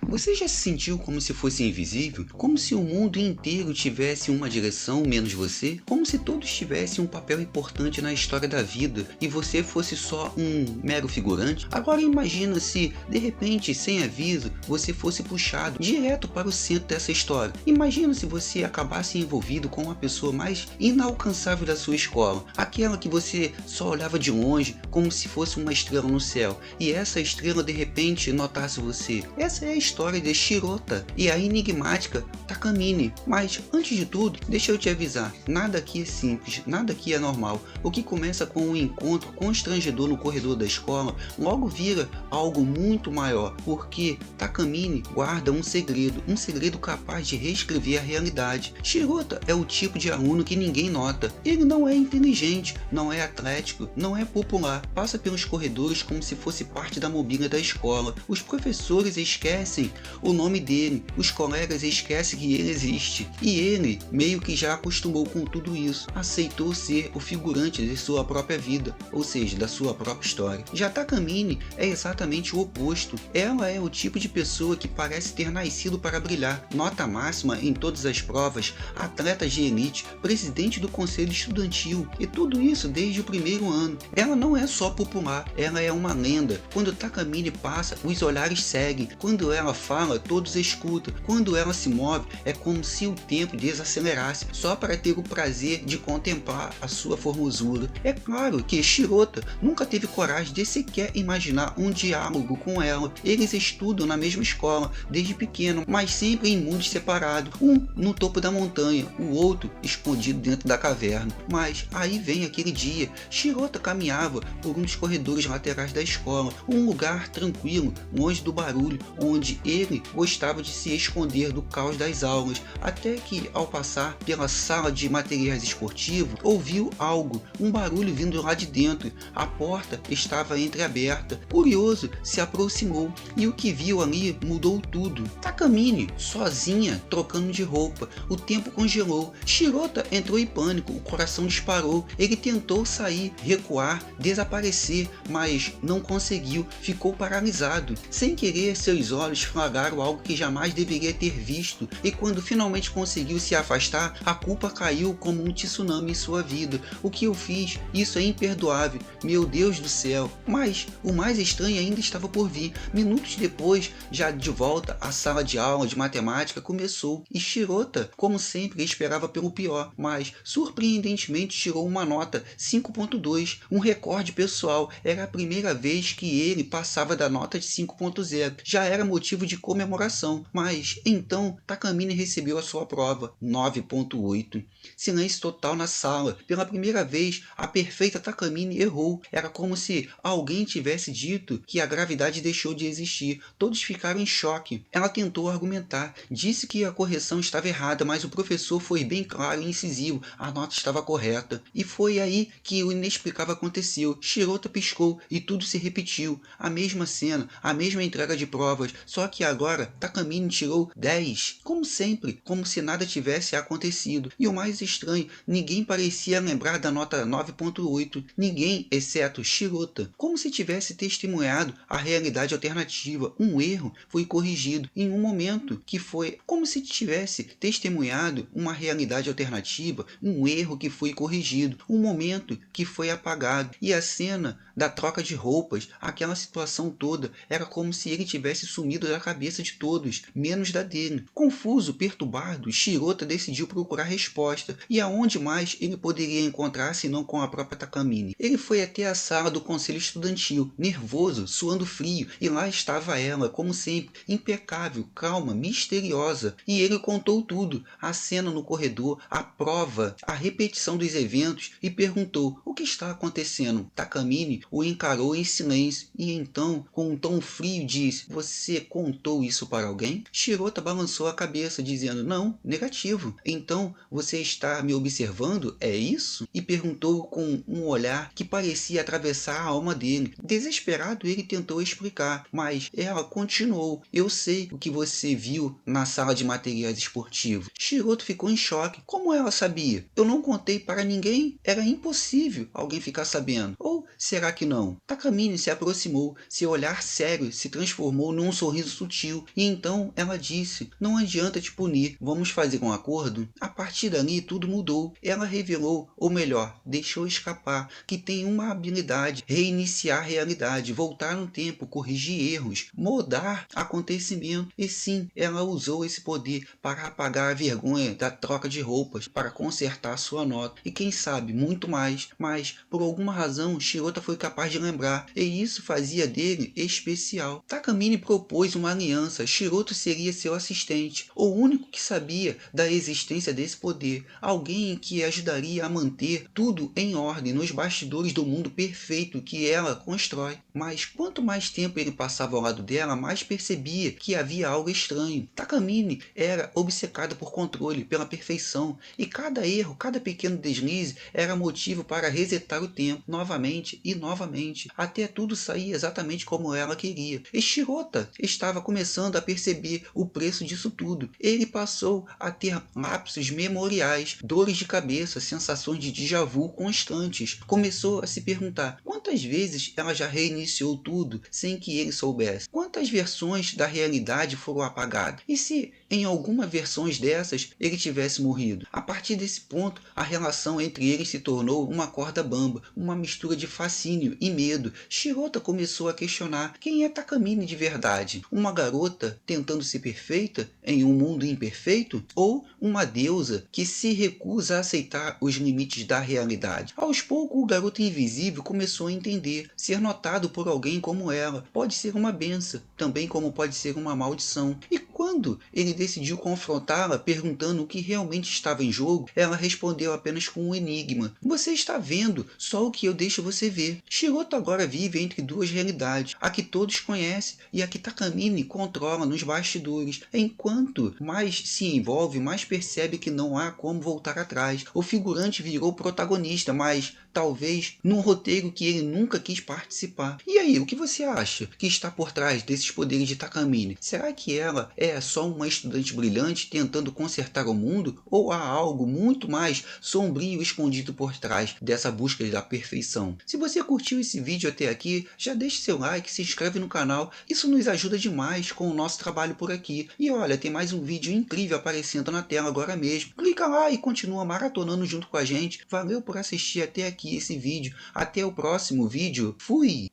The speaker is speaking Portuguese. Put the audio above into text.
Você já se sentiu como se fosse invisível? Como se o mundo inteiro tivesse uma direção menos você? Como se todos tivessem um papel importante na história da vida e você fosse só um mero figurante? Agora imagina se, de repente, sem aviso, você fosse puxado direto para o centro dessa história. Imagina se você acabasse envolvido com a pessoa mais inalcançável da sua escola, aquela que você só olhava de longe como se fosse uma estrela no céu, e essa estrela de repente notasse você. Essa é a história de Shirota e a enigmática Takamine. Mas antes de tudo, deixa eu te avisar, nada aqui é simples, nada aqui é normal. O que começa com um encontro constrangedor no corredor da escola, logo vira algo muito maior, porque Takamine guarda um segredo capaz de reescrever a realidade. Shirota é o tipo de aluno que ninguém nota. Ele não é inteligente, não é atlético, não é popular, passa pelos corredores como se fosse parte da mobília da escola. Os professores esquecem o nome dele, os colegas esquecem que ele existe. E ele meio que já acostumou com tudo isso, aceitou ser o figurante de sua própria vida, ou seja, da sua própria história. Já Takamine é exatamente o oposto. Ela é o tipo de pessoa que parece ter nascido para brilhar, nota máxima em todas as provas, atleta de elite, presidente do conselho estudantil, e tudo isso desde o primeiro ano. Ela não é só popular, ela é uma lenda. Quando Takamine passa, os olhares seguem. Quando ela fala, todos escutam. Quando ela se move, é como se o tempo desacelerasse, só para ter o prazer de contemplar a sua formosura. É claro que Shirota nunca teve coragem de sequer imaginar um diálogo com ela. Eles estudam na mesma escola desde pequeno, mas sempre em mundos separados, um no topo da montanha, o outro escondido dentro da caverna. Mas aí vem aquele dia. Shirota caminhava por um dos corredores laterais da escola, um lugar tranquilo, longe do barulho, onde ele gostava de se esconder do caos das aulas, até que, ao passar pela sala de materiais esportivos, ouviu algo, um barulho vindo lá de dentro. A porta estava entreaberta. Curioso, se aproximou e o que viu ali mudou tudo. Takamine, sozinha, trocando de roupa. O tempo congelou. Shirota entrou em pânico, o coração disparou. Ele tentou sair, recuar, desaparecer, mas não conseguiu, ficou paralisado. Sem querer, seus olhos flagraram algo que jamais deveria ter visto, e quando finalmente conseguiu se afastar, a culpa caiu como um tsunami em sua vida. O que eu fiz? Isso é imperdoável. Meu Deus do céu. Mas o mais estranho ainda estava por vir. Minutos depois, já de volta à sala de aula de matemática, começou, e Shirota, como sempre, esperava pelo pior, mas surpreendentemente tirou uma nota 5.2, um recorde pessoal. Era a primeira vez que ele passava da nota de 5.0. Já era motivo de comemoração, mas então Takamine recebeu a sua prova, 9.8. Silêncio total na sala. Pela primeira vez, a perfeita Takamine errou. Era como se alguém tivesse dito que a gravidade deixou de existir. Todos ficaram em choque. Ela tentou argumentar, disse que a correção estava errada, mas o professor foi bem claro e incisivo. A nota estava correta. E foi aí que o inexplicável aconteceu. Shirota piscou e tudo se repetiu. A mesma cena, a mesma entrega de provas, só que agora Takamine tirou 10. Como sempre, como se nada tivesse acontecido. E o mais estranho, ninguém parecia lembrar da nota 9.8. Ninguém, exceto Shirota. Como se tivesse testemunhado a realidade alternativa. Um erro foi corrigido em um momento que foi como se tivesse testemunhado uma realidade alternativa, um erro que foi corrigido, um momento que foi apagado. E a cena da troca de roupas, aquela situação toda, era como se ele tivesse sumido da cabeça de todos, menos da dele. Confuso, perturbado, Shirota decidiu procurar resposta, e aonde mais ele poderia encontrar senão com a própria Takamine. Ele foi até a sala do conselho estudantil, nervoso, suando frio, e lá estava ela, como sempre, impecável, calma, misteriosa. E ele contou tudo, a cena no corredor, a prova, a repetição dos eventos, e perguntou: o que está acontecendo? Takamine o encarou em silêncio, e então, com um tom frio, disse: você contou isso para alguém? Shirota balançou a cabeça, dizendo: não, negativo. Então, você está me observando, é isso? E perguntou com um olhar que parecia atravessar a alma dele. Desesperado, ele tentou explicar, mas ela continuou: eu sei o que você viu na sala de materiais esportivos. Shirota ficou em choque. Como ela sabia? Eu não contei para ninguém? Era impossível alguém ficar sabendo. Ou será que não? Takamine se aproximou. Seu olhar sério se transformou num sorriso sutil, e então ela disse: não adianta te punir, vamos fazer um acordo? A partir dali tudo mudou. Ela revelou, ou melhor, deixou escapar, que tem uma habilidade: reiniciar a realidade, voltar no tempo, corrigir erros, mudar acontecimento. E sim, ela usou esse poder para apagar a vergonha da troca de roupas, para consertar sua nota e quem sabe muito mais. Mas por alguma razão Shirota foi capaz de lembrar, e isso fazia dele especial. Takamine propôs uma aliança. Shirota seria seu assistente, o único que sabia da existência desse poder, alguém que ajudaria a manter tudo em ordem nos bastidores do mundo perfeito que ela constrói. Mas quanto mais tempo ele passava ao lado dela, mais percebia que havia algo estranho. Takamine era obcecada por controle, pela perfeição, e cada erro, cada pequeno deslize era motivo para resetar o tempo, novamente e novamente, até tudo sair exatamente como ela queria. E Shirota estava começando a perceber o preço disso tudo. Ele passou a ter lapsos memoriais, dores de cabeça, sensações de déjà vu constantes. Começou a se perguntar quantas vezes ela já reiniciou tudo sem que ele soubesse. Quantas versões da realidade foram apagadas? E se em alguma versões dessas ele tivesse morrido? A partir desse ponto, a relação entre eles se tornou uma corda bamba, uma mistura de fascínio e medo. Shirota começou a questionar quem é Takamine de verdade. Uma garota tentando ser perfeita em um mundo imperfeito? Ou uma deusa que se recusa a aceitar os limites da realidade? Aos poucos, o garoto invisível começou a entender. Ser notado por alguém como ela pode ser uma benção, também como pode ser uma maldição. E quando ele decidiu confrontá-la, perguntando o que realmente estava em jogo, ela respondeu apenas com um enigma: você está vendo só o que eu deixo você ver. Shirota agora vive entre duas realidades, a que todos conhecem e a que Takamine controla nos bastidores. Enquanto mais se envolve, mais percebe que não há como voltar atrás. O figurante virou protagonista, mas talvez num roteiro que ele nunca quis participar. E aí, o que você acha que está por trás desses poderes de Takamine? Será que ela é só uma estudante brilhante tentando consertar o mundo? Ou há algo muito mais sombrio escondido por trás dessa busca da perfeição? Se você curtiu esse vídeo até aqui, já deixe seu like, se inscreve no canal, isso nos ajuda demais com o nosso trabalho por aqui. E olha, tem mais um vídeo incrível aparecendo na tela agora mesmo. Clica lá e continua maratonando junto com a gente. Valeu por assistir até aqui esse vídeo. Até o próximo vídeo. Fui!